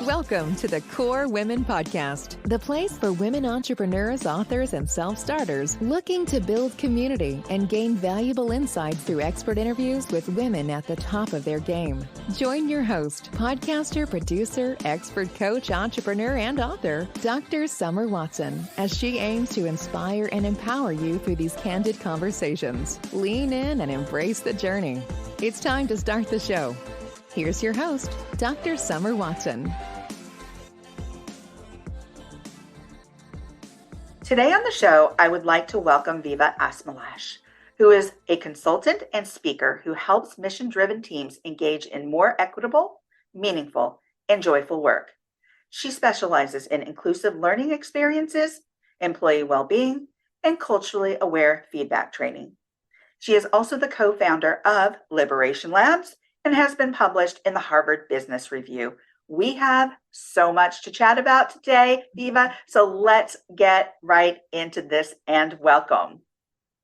Welcome to the Core Women Podcast, the place for women entrepreneurs, authors, and self-starters looking to build community and gain valuable insights through expert interviews with women at the top of their game. Join your host, podcaster, producer, expert coach, entrepreneur, and author, Dr. Summer Watson, as she aims to inspire and empower you through these candid conversations. Lean in and embrace the journey. It's time to start the show. Here's your host, Dr. Summer Watson. Today on the show, I would like to welcome Viva Asmelash, who is a consultant and speaker who helps mission-driven teams engage in more equitable, meaningful, and joyful work. She specializes in inclusive learning experiences, employee well-being, and culturally aware feedback training. She is also the co-founder of Liberation Labs and has been published in the Harvard Business Review. We have so much to chat about today, Viva, so let's get right into this and welcome.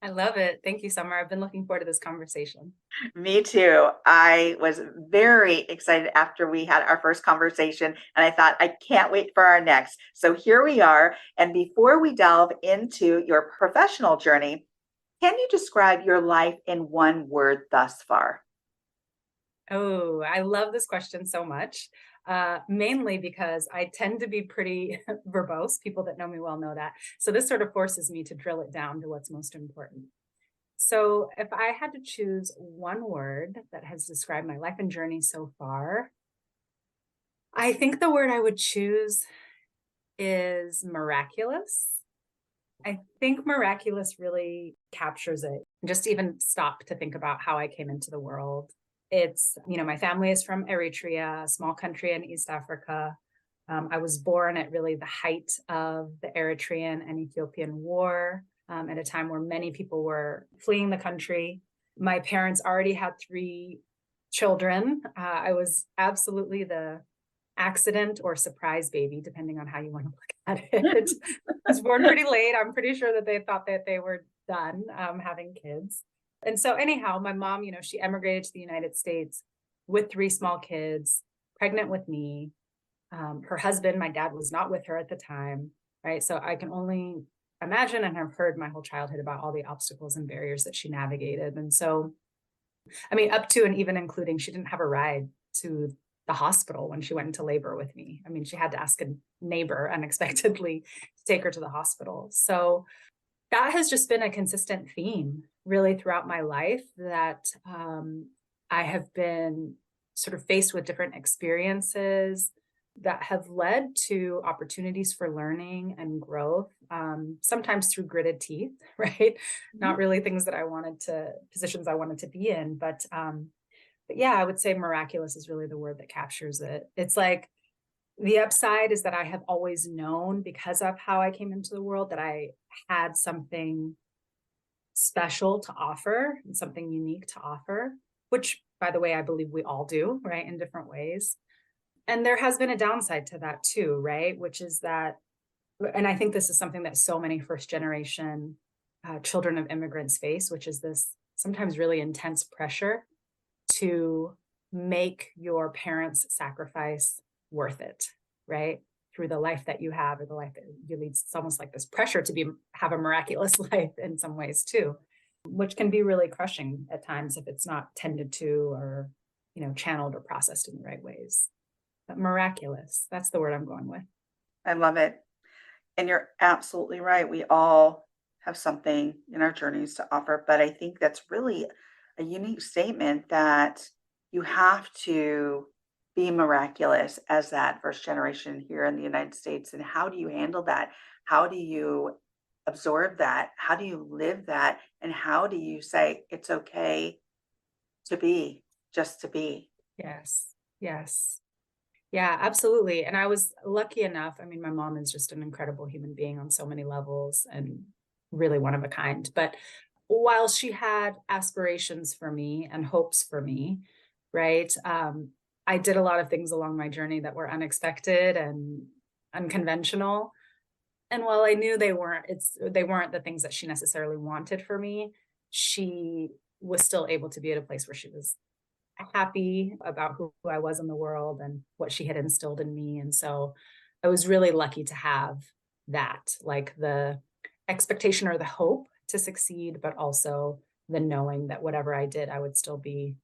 I love it. Thank you, Summer. I've been looking forward to this conversation. Me too. I was very excited after we had our first conversation, and I thought, I can't wait for our next. So here we are. And before we delve into your professional journey, can you describe your life in one word thus far? Oh, I love this question so much, mainly because I tend to be pretty verbose. People that know me well know that. So this sort of forces me to drill it down to what's most important. So if I had to choose one word that has described my life and journey so far, I think the word I would choose is miraculous. I think miraculous really captures it. Just even stop to think about how I came into the world. It's, my family is from Eritrea, a small country in East Africa. I was born at really the height of the Eritrean and Ethiopian war, at a time where many people were fleeing the country. My parents already had 3 children. I was absolutely the accident or surprise baby, depending on how you want to look at it. I was born pretty late. I'm pretty sure that they thought that they were done having kids. And so anyhow, my mom, she emigrated to the United States with 3 small kids, pregnant with me. Her husband, my dad, was not with her at the time, right? So I can only imagine and have heard my whole childhood about all the obstacles and barriers that she navigated. And so, up to and even including, she didn't have a ride to the hospital when she went into labor with me. She had to ask a neighbor unexpectedly to take her to the hospital. So that has just been a consistent theme really throughout my life, that I have been sort of faced with different experiences that have led to opportunities for learning and growth, sometimes through gritted teeth, right? Mm-hmm. Not really things that positions I wanted to be in, but yeah, I would say miraculous is really the word that captures it. It's like the upside is that I have always known, because of how I came into the world, that I had something special to offer and something unique to offer, which, by the way, I believe we all do, right, in different ways. And there has been a downside to that too, right, which is that, and I think this is something that so many first generation children of immigrants face, which is this sometimes really intense pressure to make your parents' sacrifice worth it, right? Through the life that you have, or the life that you lead. It's almost like this pressure to have a miraculous life in some ways too, which can be really crushing at times if it's not tended to or, channeled or processed in the right ways. But miraculous, that's the word I'm going with. I love it. And you're absolutely right. We all have something in our journeys to offer, but I think that's really a unique statement that you have to be miraculous as that first generation here in the United States. And how do you handle that? How do you absorb that? How do you live that? And how do you say it's okay to be, just to be? Yes. Yeah, absolutely. And I was lucky enough. My mom is just an incredible human being on so many levels and really one of a kind. But while she had aspirations for me and hopes for me, right, I did a lot of things along my journey that were unexpected and unconventional. And while I knew they weren't the things that she necessarily wanted for me, she was still able to be at a place where she was happy about who I was in the world and what she had instilled in me. And so I was really lucky to have that, like the expectation or the hope to succeed, but also the knowing that whatever I did, I would still be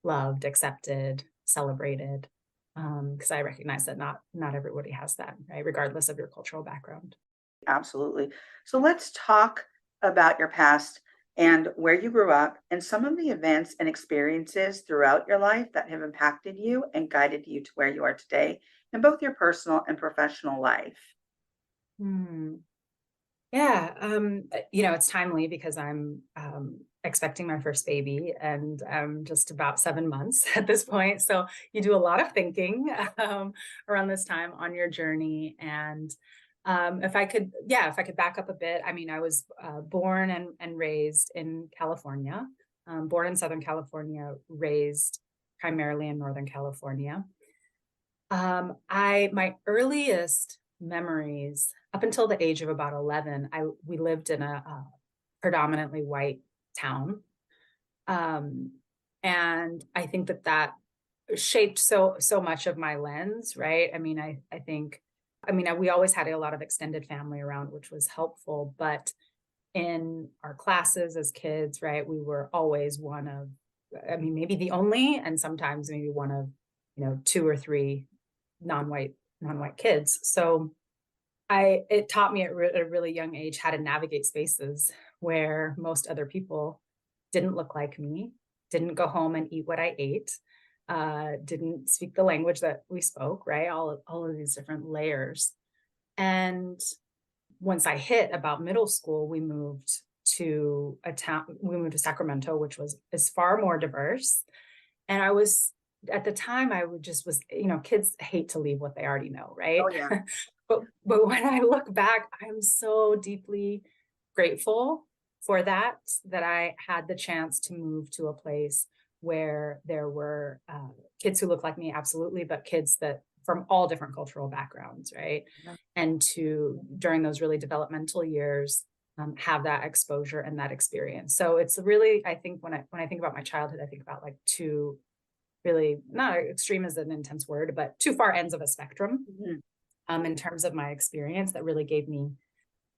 loved, accepted, celebrated. Because I recognize that not everybody has that, right? Regardless of your cultural background. Absolutely. So let's talk about your past and where you grew up and some of the events and experiences throughout your life that have impacted you and guided you to where you are today in both your personal and professional life. Hmm. Yeah, it's timely because I'm expecting my first baby and I'm just about 7 months at this point. So you do a lot of thinking around this time on your journey. And if I could back up a bit, I mean, I was born and raised in California, born in Southern California, raised primarily in Northern California. My earliest memories up until the age of about 11, we lived in a predominantly white town. Um, and I think that shaped so much of my lens, right? I mean, I think, we always had a lot of extended family around, which was helpful, but in our classes as kids, right, we were always one of, maybe the only, and sometimes maybe one of, two or three non-white kids. So it taught me at a really young age how to navigate spaces where most other people didn't look like me, didn't go home and eat what I ate, didn't speak the language that we spoke, right? All of these different layers. And once I hit about middle school, we moved to Sacramento, which is far more diverse. And I was, at the time, kids hate to leave what they already know, right? Oh, yeah. But when I look back, I'm so deeply grateful for that I had the chance to move to a place where there were kids who looked like me, absolutely, but kids that from all different cultural backgrounds, right? Yeah. And during those really developmental years, have that exposure and that experience. So it's really, I think when I think about my childhood, I think about like two really, not extreme is an intense word, but two far ends of a spectrum. Mhm. In terms of my experience that really gave me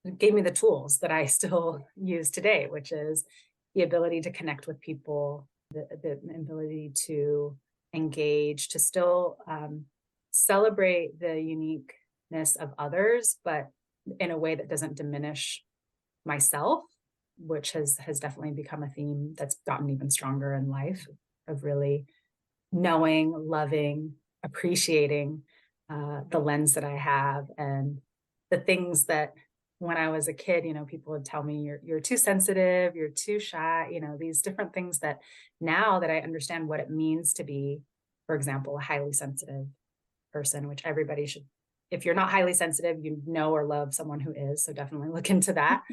the tools that I still use today, which is the ability to connect with people, the ability to engage, to still celebrate the uniqueness of others, but in a way that doesn't diminish myself, which has definitely become a theme that's gotten even stronger in life, of really knowing, loving, appreciating the lens that I have, and the things that when I was a kid, people would tell me you're too sensitive, you're too shy, these different things that now that I understand what it means to be, for example, a highly sensitive person, which everybody should, if you're not highly sensitive, you know or love someone who is. So definitely look into that.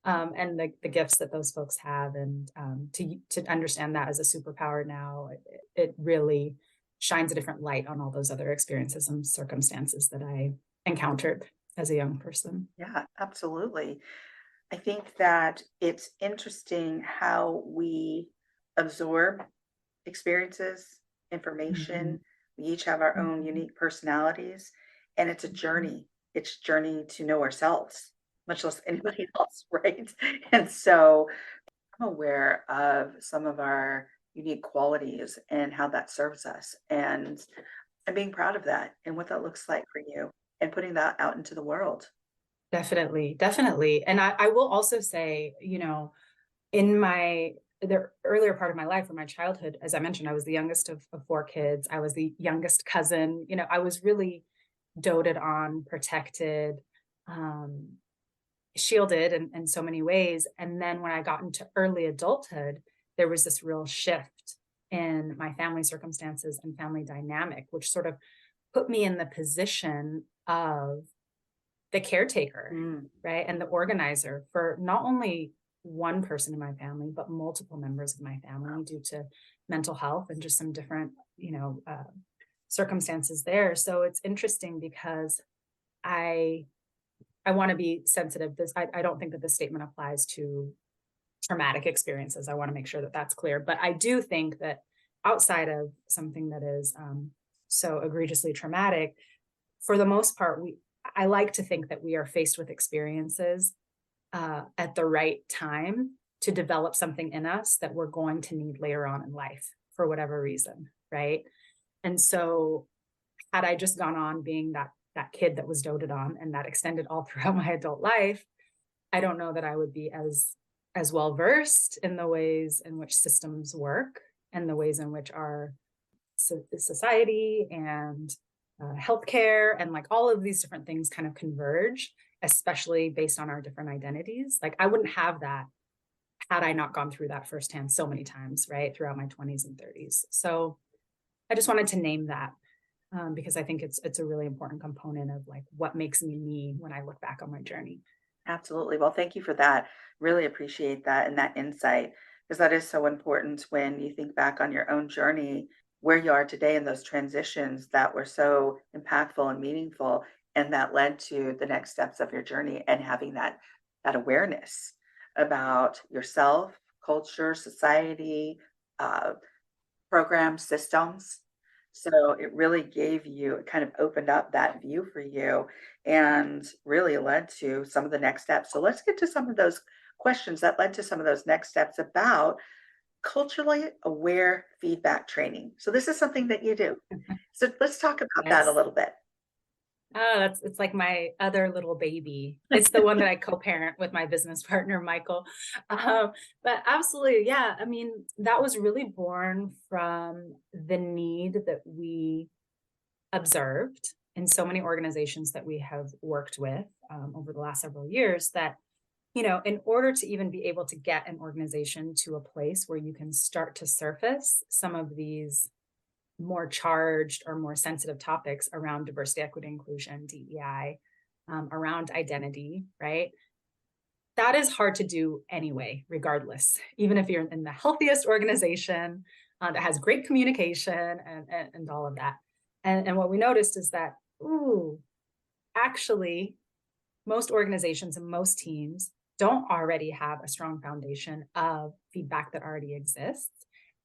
And the gifts that those folks have, and to understand that as a superpower now, it really shines a different light on all those other experiences and circumstances that I encountered as a young person. Yeah, absolutely. I think that it's interesting how we absorb experiences, Mhm. information. We each have our own Mhm. unique personalities, and it's a Mhm. journey. It's a journey to know ourselves, much less anybody else, right? And so I'm aware of some of our unique qualities and how that serves us. And I'm being proud of that and what that looks like for you and putting that out into the world. Definitely, definitely. And I will also say, in the earlier part of my life or my childhood, as I mentioned, I was the youngest of four kids. I was the youngest cousin. I was really doted on, protected, um, shielded in so many ways. And then when I got into early adulthood, there was this real shift in my family circumstances and family dynamic, which sort of put me in the position of the caretaker, Mm, right? And the organizer for not only one person in my family, but multiple members of my family due to mental health and just some different, circumstances there. So it's interesting because I want to be sensitive. I don't think that this statement applies to traumatic experiences. I want to make sure that that's clear. But I do think that outside of something that is so egregiously traumatic, for the most part, I like to think that we are faced with experiences at the right time to develop something in us that we're going to need later on in life for whatever reason, right? And so had I just gone on being that kid that was doted on and that extended all throughout my adult life, I don't know that I would be as well versed in the ways in which systems work and the ways in which our society and healthcare and like all of these different things kind of converge, especially based on our different identities. Like I wouldn't have that had I not gone through that firsthand so many times, right, throughout my 20s and 30s. So I just wanted to name that because I think it's a really important component of like what makes me me when I look back on my journey. Absolutely. Well, thank you for that. Really appreciate that and that insight, because that is so important when you think back on your own journey, where you are today, and those transitions that were so impactful and meaningful, and that led to the next steps of your journey, and having that awareness about yourself, culture, society, uh, programs, systems. So it really gave you, it kind of opened up that view for you and really led to some of the next steps. So let's get to some of those questions that led to some of those next steps about culturally aware feedback training. So this is something that you do. So let's talk about that a Yes. little bit. Oh, it's like my other little baby. It's the one that I co-parent with my business partner, Michael. But absolutely, yeah. I mean, that was really born from the need that we observed in so many organizations that we have worked with over the last several years that, in order to even be able to get an organization to a place where you can start to surface some of these more charged or more sensitive topics around diversity, equity, inclusion, DEI, around identity, right? That is hard to do anyway, regardless, even if you're in the healthiest organization that has great communication and all of that. And what we noticed is that, actually, most organizations and most teams don't already have a strong foundation of feedback that already exists.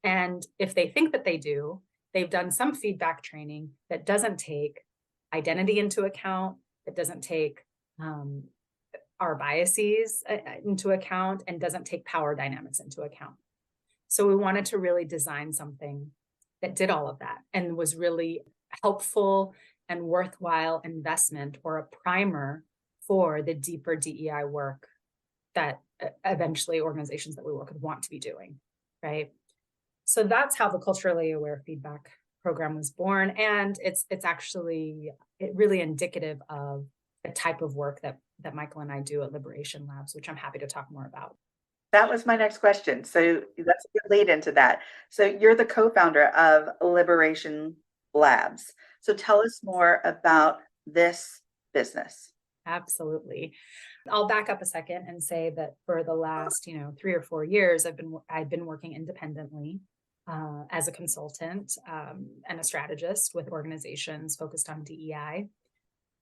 And if they think that they do, they've done some feedback training that doesn't take identity into account, that doesn't take our biases into account, and doesn't take power dynamics into account. So we wanted to really design something that did all of that and was really helpful and worthwhile investment or a primer for the deeper DEI work that eventually organizations that we work with want to be doing, right? So that's how the culturally aware feedback program was born. And it's actually really indicative of the type of work that Michael and I do at Liberation Labs, which I'm happy to talk more about. That was my next question. So that's a good lead into that. So you're the co-founder of Liberation Labs. So tell us more about this business. Absolutely. I'll back up a second and say that for the last, 3 or 4 years, I've been working independently as a consultant and a strategist with organizations focused on DEI.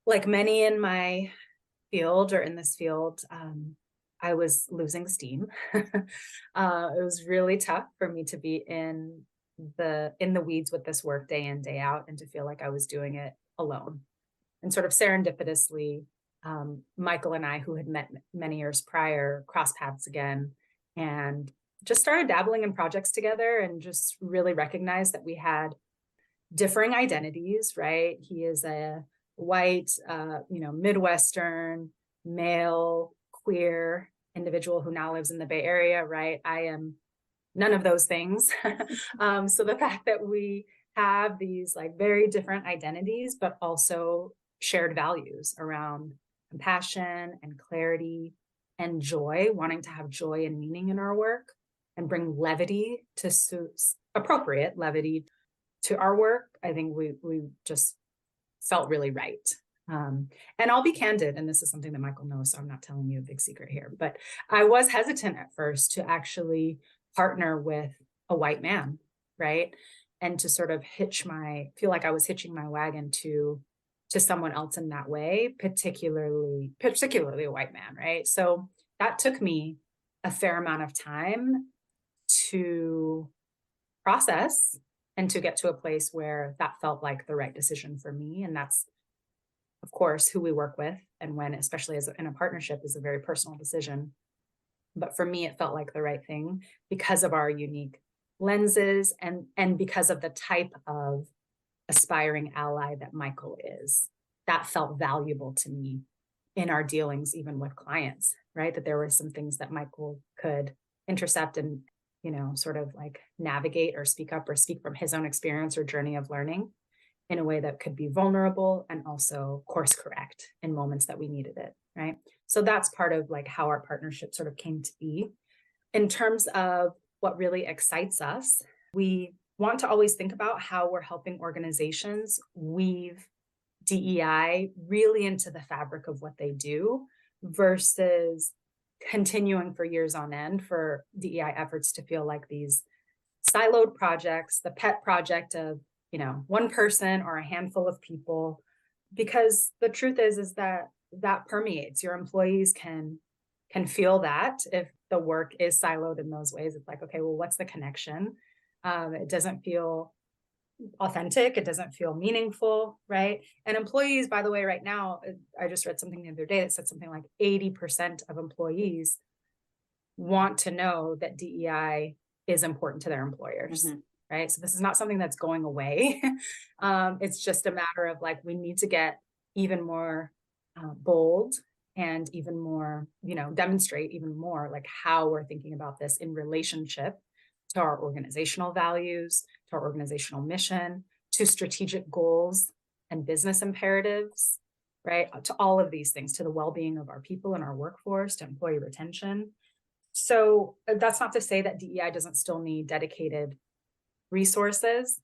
Like many in my field or in this field, I was losing steam. It was really tough for me to be in the weeds with this work day in, day out, and to feel like I was doing it alone. And sort of serendipitously, Michael and I, who had met many years prior, crossed paths again and just started dabbling in projects together and just really recognized that we had differing identities, right? He is a white, Midwestern, male, queer individual who now lives in the Bay Area, right? I am none of those things. So the fact that we have these like very different identities, but also shared values around compassion and clarity and joy, wanting to have joy and meaning in our work and bring levity to appropriate levity to our work, I think we just felt really right. And I'll be candid, and this is something that Michael knows, so I'm not telling you a big secret here, but I was hesitant at first to actually partner with a white man, right? And to sort of feel like I was hitching my wagon to someone else in that way, particularly a white man, right? So that took me a fair amount of time to process and to get to a place where that felt like the right decision for me. And that's, of course, who we work with. And when, especially as in a partnership, is a very personal decision. But for me, it felt like the right thing because of our unique lenses and because of the type of aspiring ally that Michael is. That felt valuable to me in our dealings, even with clients, right? That there were some things that Michael could intercept and, sort of like navigate or speak up or speak from his own experience or journey of learning in a way that could be vulnerable and also course correct in moments that we needed it, right? So that's part of like how our partnership sort of came to be. In terms of what really excites us, we want to always think about how we're helping organizations weave DEI really into the fabric of what they do versus continuing for years on end for DEI efforts to feel like these siloed projects, the pet project of, one person or a handful of people. Because the truth is that permeates. Your employees can feel that if the work is siloed in those ways. It's like, okay, well, what's the connection? It doesn't feel authentic. It doesn't feel meaningful, right? And employees, by the way, right now, I just read something the other day that said something like 80% of employees want to know that DEI is important to their employers, right? So this is not something that's going away. It's just a matter of like, we need to get even more bold and even more, demonstrate even more like how we're thinking about this in relationship to our organizational values, to our organizational mission, to strategic goals and business imperatives, right? To all of these things, to the well-being of our people and our workforce, to employee retention. So that's not to say that DEI doesn't still need dedicated resources,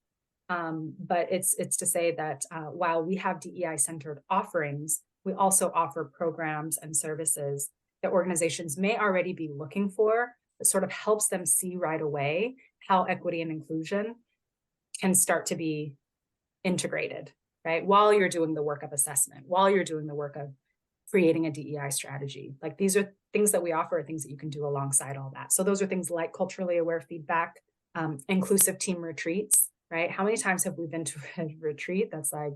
but it's to say that while we have DEI-centered offerings, we also offer programs and services that organizations may already be looking for, that sort of helps them see right away how equity and inclusion can start to be integrated, right? While you're doing the work of assessment, while you're doing the work of creating a DEI strategy. Like these are things that we offer, things that you can do alongside all that. So those are things like culturally aware feedback, inclusive team retreats, right? How many times have we been to a retreat that's like,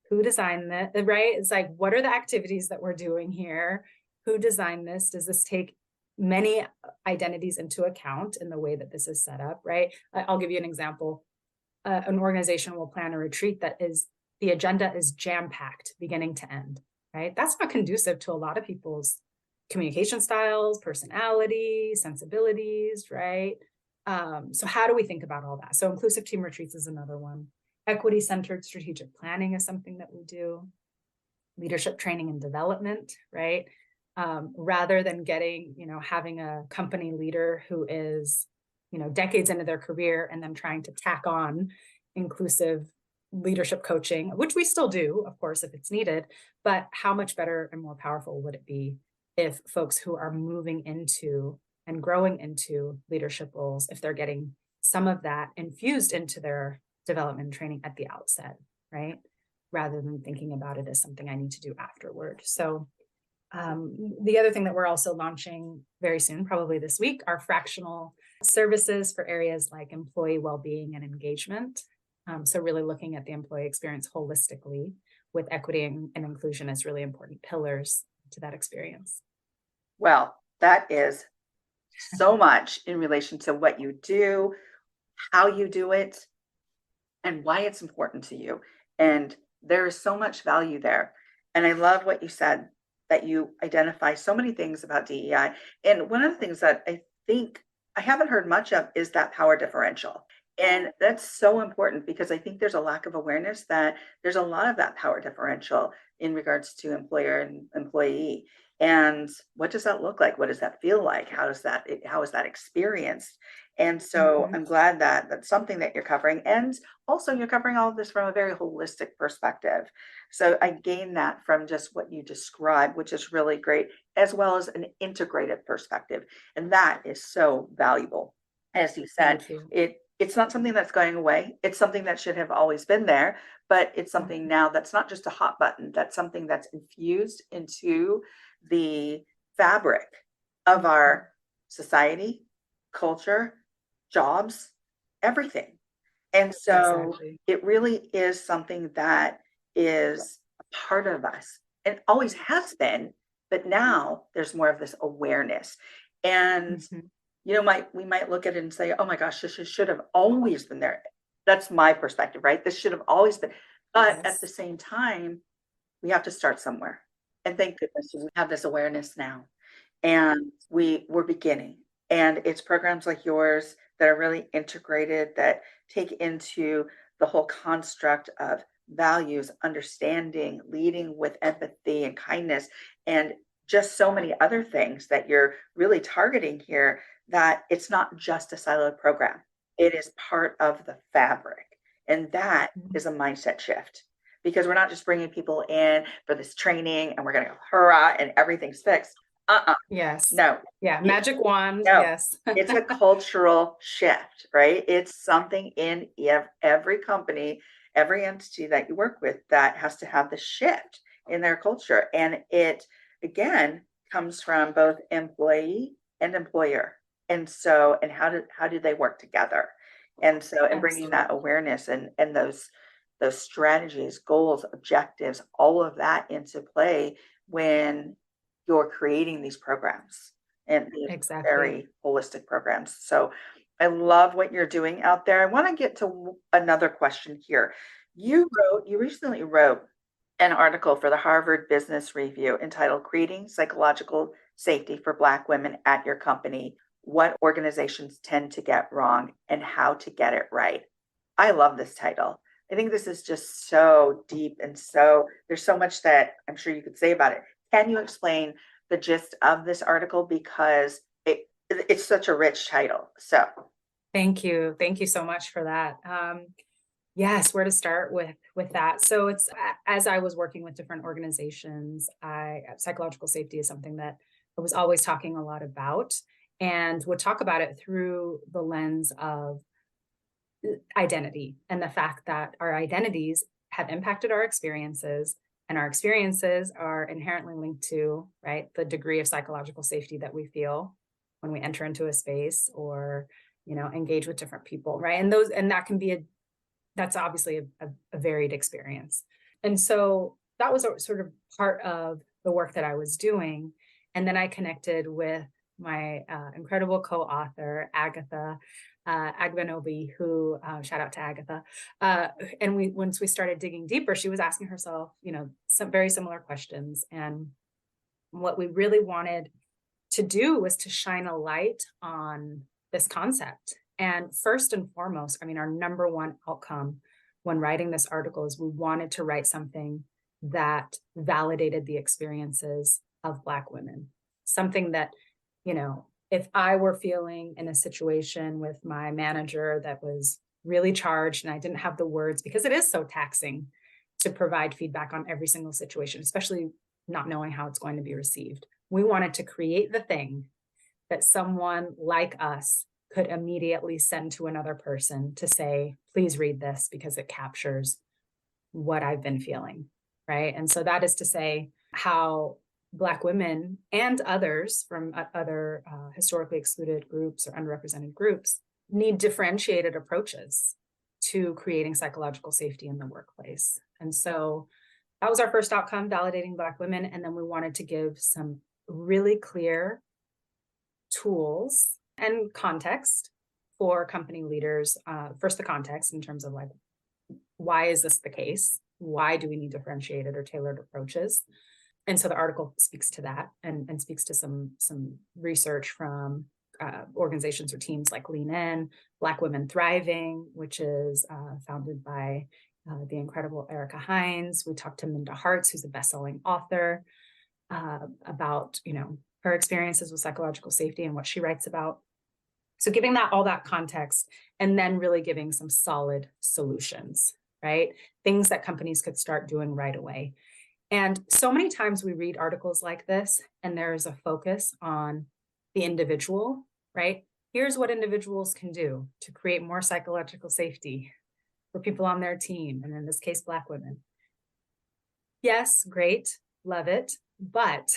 who designed that, right? It's like, what are the activities that we're doing here? Who designed this? Does this take many identities into account in the way that this is set up, right? I'll give you an example. An organization will plan a retreat that is, the agenda is jam-packed beginning to end, right? That's not conducive to a lot of people's communication styles, personality, sensibilities, right? So how do we think about all that? So inclusive team retreats is another one. Equity-centered strategic planning is something that we do. Leadership training and development, right? Rather than getting, having a company leader who is, decades into their career and then trying to tack on inclusive leadership coaching, which we still do, of course, if it's needed, but how much better and more powerful would it be if folks who are moving into and growing into leadership roles, if they're getting some of that infused into their development and training at the outset, right? Rather than thinking about it as something I need to do afterward. So the other thing that we're also launching very soon, probably this week, are fractional services for areas like employee well-being and engagement. So really looking at the employee experience holistically with equity and inclusion as really important pillars to that experience. Well, that is so much in relation to what you do, how you do it, and why it's important to you. And there is so much value there. And I love what you said, that you identify so many things about DEI. And one of the things that I think I haven't heard much of is that power differential. And that's so important because I think there's a lack of awareness that there's a lot of that power differential in regards to employer and employee. And what does that look like? What does that feel like? How is that experienced? And so I'm glad that that's something that you're covering. And also you're covering all of this from a very holistic perspective. So I gained that from just what you described, which is really great, as well as an integrated perspective. And that is so valuable. As you said, it's not something that's going away. It's something that should have always been there, but it's something now that's not just a hot button. That's something that's infused into the fabric of our society, culture, jobs, everything. And so Exactly. it really is something that is a part of us and always has been, but now there's more of this awareness. And Mhm. we might look at it and say, oh my gosh, this should have always been there. That's my perspective, right? This should have always been. But at the Yes. same time, we have to start somewhere. And thank goodness we have this awareness now. And we're beginning. And it's programs like yours that are really integrated, that take into the whole construct of values, understanding, leading with empathy and kindness, and just so many other things that you're really targeting here, that it's not just a siloed program. It is part of the fabric. And that Mhm. is a mindset shift, because we're not just bringing people in for this training and we're going to go hurrah and everything's fixed. Uh-uh. Yes. No, Yeah. it, Magic wand. no, Yes. it's a cultural shift, right? It's something in every company, every entity that you work with that has to have the shift in their culture. And it, again, comes from both employee and employer. And so, and how do they work together? And so, and bringing that Absolutely. awareness and those strategies, goals, objectives, all of that into play when you're creating these programs and these Exactly. very holistic programs. So I love what you're doing out there. I want to get to another question here. You recently wrote an article for the Harvard Business Review entitled Creating Psychological Safety for Black Women at Your Company: What Organizations Tend to Get Wrong and How to Get It Right. I love this title. I think this is just so deep, and so there's so much that I'm sure you could say about it. Can you explain the gist of this article, because it's such a rich title? So Thank you. Thank you so much for that. Yes, where to start with that. So it's as I was working with different organizations, I psychological safety is something that I was always talking a lot about, and would talk about it through the lens of identity and the fact that our identities have impacted our experiences, and our experiences are inherently linked to, right, the degree of psychological safety that we feel when we enter into a space or, engage with different people, right? And that can be that's obviously a varied experience. And so that was a sort of part of the work that I was doing. And then I connected with my incredible co-author, Agatha Agbenobi, who shout out to Agatha. And once we started digging deeper, she was asking herself, some very similar questions. And what we really wanted to do was to shine a light on this concept. And first and foremost, I mean, our number one outcome when writing this article is we wanted to write something that validated the experiences of Black women. Something that, if I were feeling in a situation with my manager that was really charged and I didn't have the words, because it is so taxing to provide feedback on every single situation, especially not knowing how it's going to be received. We wanted to create the thing that someone like us could immediately send to another person to say, please read this because it captures what I've been feeling. Right. And so that is to say how Black women and others from other historically excluded groups or underrepresented groups need differentiated approaches to creating psychological safety in the workplace. And so that was our first outcome, validating Black women. And then we wanted to give some really clear tools and context for company leaders. First, the context in terms of like, why is this the case? Why do we need differentiated or tailored approaches? And so the article speaks to that and speaks to some research from organizations or teams like Lean In, Black Women Thriving, which is founded by the incredible Erica Hines. We talked to Minda Harts, who's a best-selling author, about her experiences with psychological safety and what she writes about. So giving that all that context, and then really giving some solid solutions, right? Things that companies could start doing right away. And so many times we read articles like this, and there's a focus on the individual, right? Here's what individuals can do to create more psychological safety for people on their team, and in this case, Black women. Yes, great, love it. But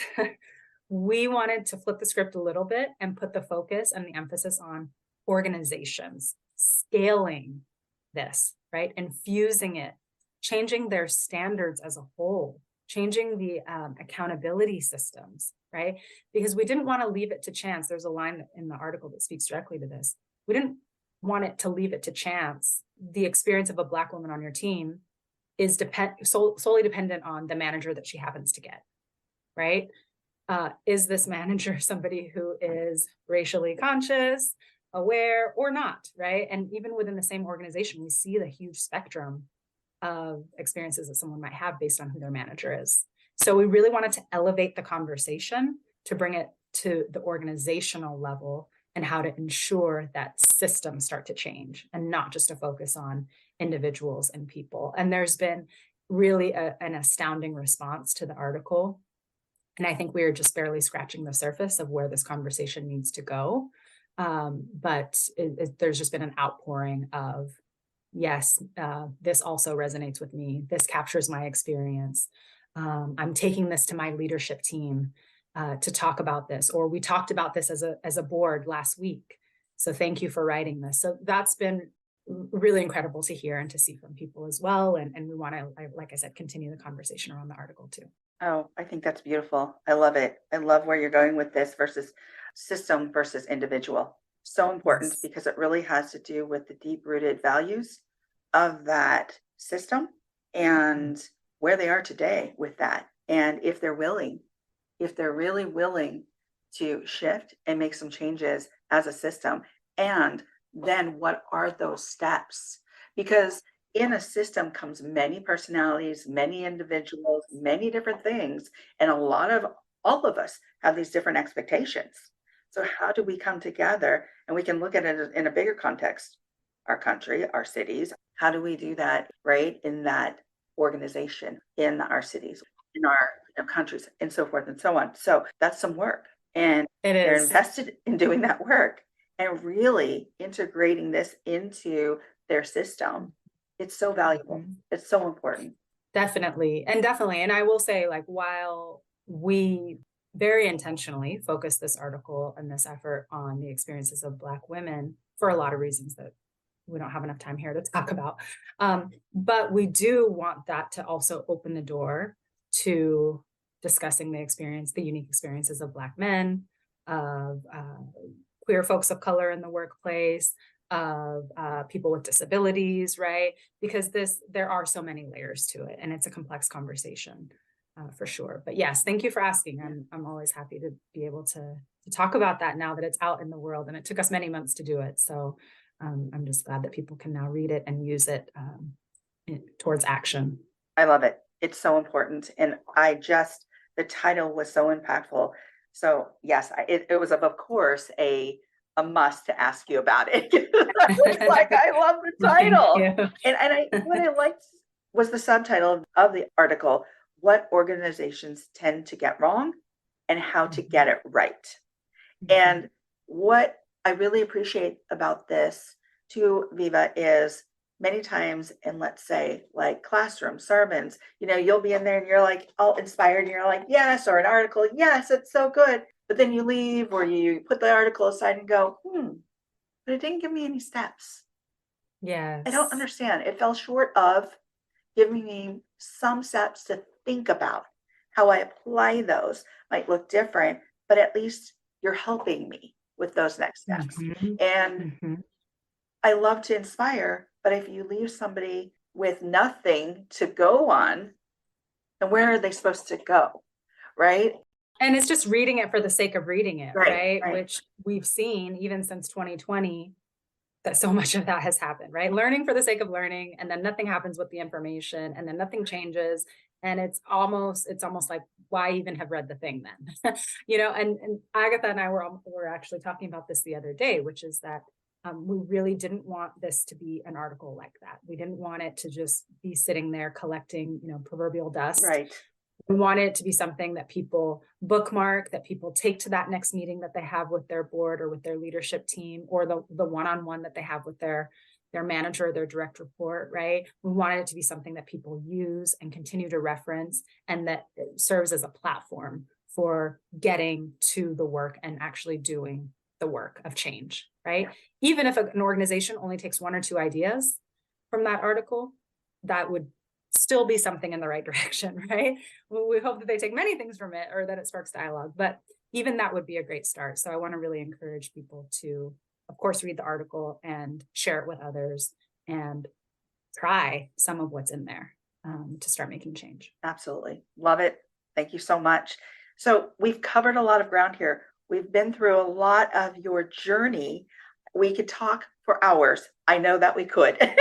we wanted to flip the script a little bit and put the focus and the emphasis on organizations, scaling this, right? Infusing it, changing their standards as a whole, changing the accountability systems, right? Because we didn't want to leave it to chance. There's a line in the article that speaks directly to this. We didn't want it to leave it to chance. The experience of a Black woman on your team is solely dependent on the manager that she happens to get, right? Is this manager somebody who is racially conscious, aware, or not, right? And even within the same organization, we see the huge spectrum of experiences that someone might have based on who their manager is. So we really wanted to elevate the conversation to bring it to the organizational level and how to ensure that systems start to change and not just to focus on individuals and people. And there's been really an astounding response to the article. And I think we are just barely scratching the surface of where this conversation needs to go. But there's just been an outpouring of, yes, this also resonates with me. This captures my experience. I'm taking this to my leadership team to talk about this, or we talked about this as a board last week. So thank you for writing this. So that's been really incredible to hear and to see from people as well. And we want to, like I said, continue the conversation around the article too. Oh, I think that's beautiful. I love it. I love where you're going with this versus system versus individual. So important because it really has to do with the deep-rooted values of that system and where they are today with that. And if they're really willing to shift and make some changes as a system, and then what are those steps? Because in a system comes many personalities, many individuals, many different things, and all of us have these different expectations. So how do we come together? And we can look at it in a bigger context, our country, our cities. How do we do that, right, in that organization, in our cities, in our countries, and so forth and so on. So that's some work. And they're invested in doing that work and really integrating this into their system. It's so valuable. Mm-hmm. It's so important. Definitely. And I will say, like, while we very intentionally focus this article and this effort on the experiences of Black women for a lot of reasons that we don't have enough time here to talk about. But we do want that to also open the door to discussing the unique experiences of Black men, of queer folks of color in the workplace, of people with disabilities, right? Because there are so many layers to it, and it's a complex conversation for sure. But yes, thank you for asking. I'm always happy to be able to talk about that now that it's out in the world, and it took us many months to do it. So I'm just glad that people can now read it and use it towards action. I love it. It's so important. And the title was so impactful. So yes, it was of course a must to ask you about it. I was like, I love the title. And what I liked was the subtitle of the article, What Organizations Tend to Get Wrong and How to Get It Right. And what I really appreciate about this too, Viva, is many times in, let's say, like classroom sermons, you'll be in there and you're like all inspired and you're like, yes, or an article, yes, it's so good. But then you leave or you put the article aside and go, but it didn't give me any steps. Yes. I don't understand. It fell short of giving me some steps to think about. How I apply those might look different, but at least you're helping me with those next steps. And I love to inspire, but if you leave somebody with nothing to go on, then where are they supposed to go? Right. And it's just reading it for the sake of reading it, right? Which we've seen even since 2020, that so much of that has happened, right? Learning for the sake of learning, and then nothing happens with the information, and then nothing changes. And it's almost like, why even have read the thing then? And Agatha and I were actually talking about this the other day, which is that we really didn't want this to be an article like that. We didn't want it to just be sitting there collecting, proverbial dust. Right. We want it to be something that people bookmark, that people take to that next meeting that they have with their board or with their leadership team, or the one-on-one that they have with their manager or their direct report, right? We wanted it to be something that people use and continue to reference, and that it serves as a platform for getting to the work and actually doing the work of change, right? Even if an organization only takes 1 or 2 ideas from that article, that would still be something in the right direction, right? Well, we hope that they take many things from it or that it sparks dialogue, but even that would be a great start. So I want to really encourage people to, of course, read the article and share it with others and try some of what's in there to start making change. Absolutely. Love it. Thank you so much. So we've covered a lot of ground here. We've been through a lot of your journey. We could talk for hours. I know that we could. I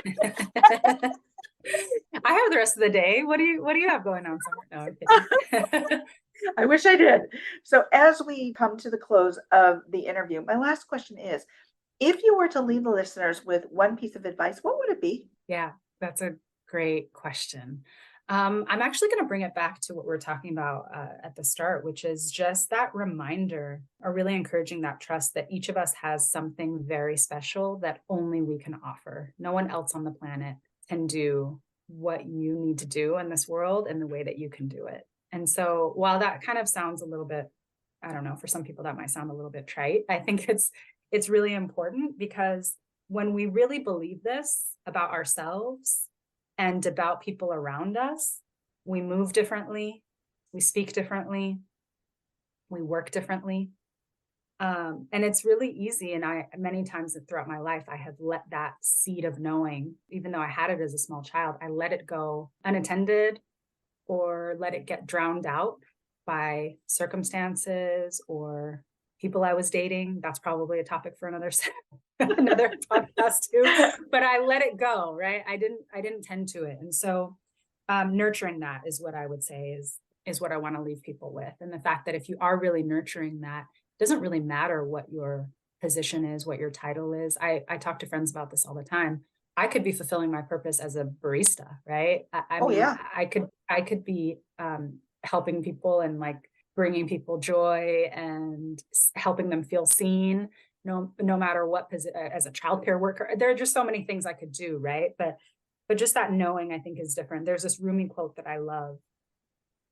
have the rest of the day. What do you have going on, Summer? No, I'm kidding. I wish I did. So as we come to the close of the interview, my last question is, if you were to leave the listeners with one piece of advice, what would it be? Yeah, that's a great question. I'm actually going to bring it back to what we were talking about at the start, which is just that reminder, or really encouraging that trust that each of us has something very special that only we can offer. No one else on the planet can do what you need to do in this world in the way that you can do it. And so while that kind of sounds a little bit, I don't know, for some people that might sound a little bit trite, I think it's really important, because when we really believe this about ourselves and about people around us, we move differently, we speak differently, we work differently. And it's really easy. And many times throughout my life, I have let that seed of knowing, even though I had it as a small child, I let it go unattended or let it get drowned out by circumstances or people I was dating. That's probably a topic for another podcast too, but I let it go, right? I didn't tend to it. And so nurturing that is what I would say is what I want to leave people with. And the fact that if you are really nurturing that, it doesn't really matter what your position is, what your title is. I talk to friends about this all the time. I could be fulfilling my purpose as a barista, right? I could be helping people and like bringing people joy and helping them feel seen, no matter what position. As a childcare worker, there are just so many things I could do, right? But just that knowing, I think, is different. There's this Rumi quote that I love,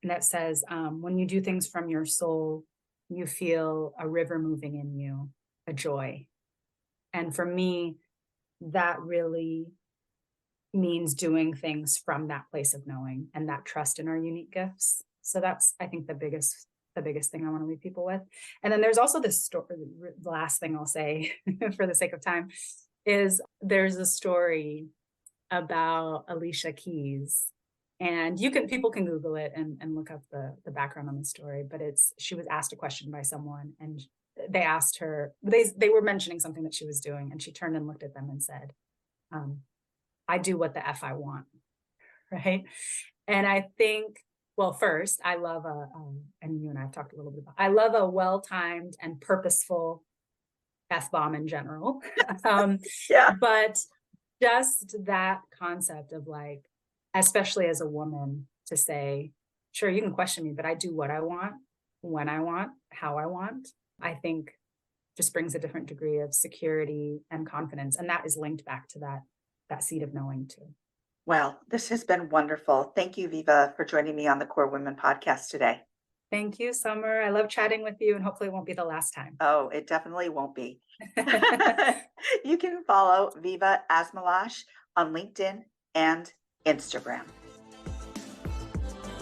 and that says, when you do things from your soul, you feel a river moving in you, a joy. And for me, that really means doing things from that place of knowing and that trust in our unique gifts. So that's, I think, the biggest thing I want to leave people with. And then there's also this story, the last thing I'll say for the sake of time, is there's a story about Alicia Keys. And people can Google it and look up the background on the story, but she was asked a question by someone, and they asked her, they were mentioning something that she was doing, and she turned and looked at them and said, I do what the F I want, right? And I think, well, first, I love and you and I have talked a little bit about, I love a well-timed and purposeful F-bomb in general. Yeah. But just that concept of like, especially as a woman, to say, sure, you can question me, but I do what I want, when I want, how I want, I think just brings a different degree of security and confidence. And that is linked back to that seed of knowing too. Well, this has been wonderful. Thank you, Viva, for joining me on the Core Women podcast today. Thank you, Summer. I love chatting with you, and hopefully it won't be the last time. Oh, it definitely won't be. You can follow Viva Asmelash on LinkedIn and Instagram.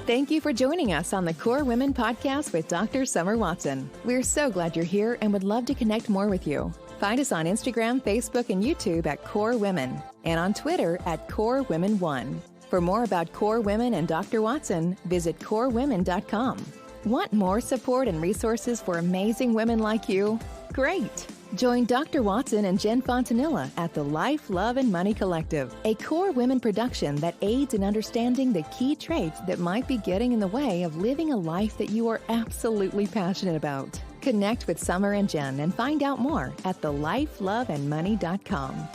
Thank you for joining us on the Core Women podcast with Dr. Summer Watson. We're so glad you're here and would love to connect more with you. Find us on Instagram, Facebook, and YouTube at Core Women, and on Twitter at Core Women 1. For more about Core Women and Dr. Watson, visit corewomen.com. Want more support and resources for amazing women like you? Great! Join Dr. Watson and Jen Fontanilla at the Life, Love, and Money Collective, a Core Women production that aids in understanding the key traits that might be getting in the way of living a life that you are absolutely passionate about. Connect with Summer and Jen and find out more at thelifeloveandmoney.com.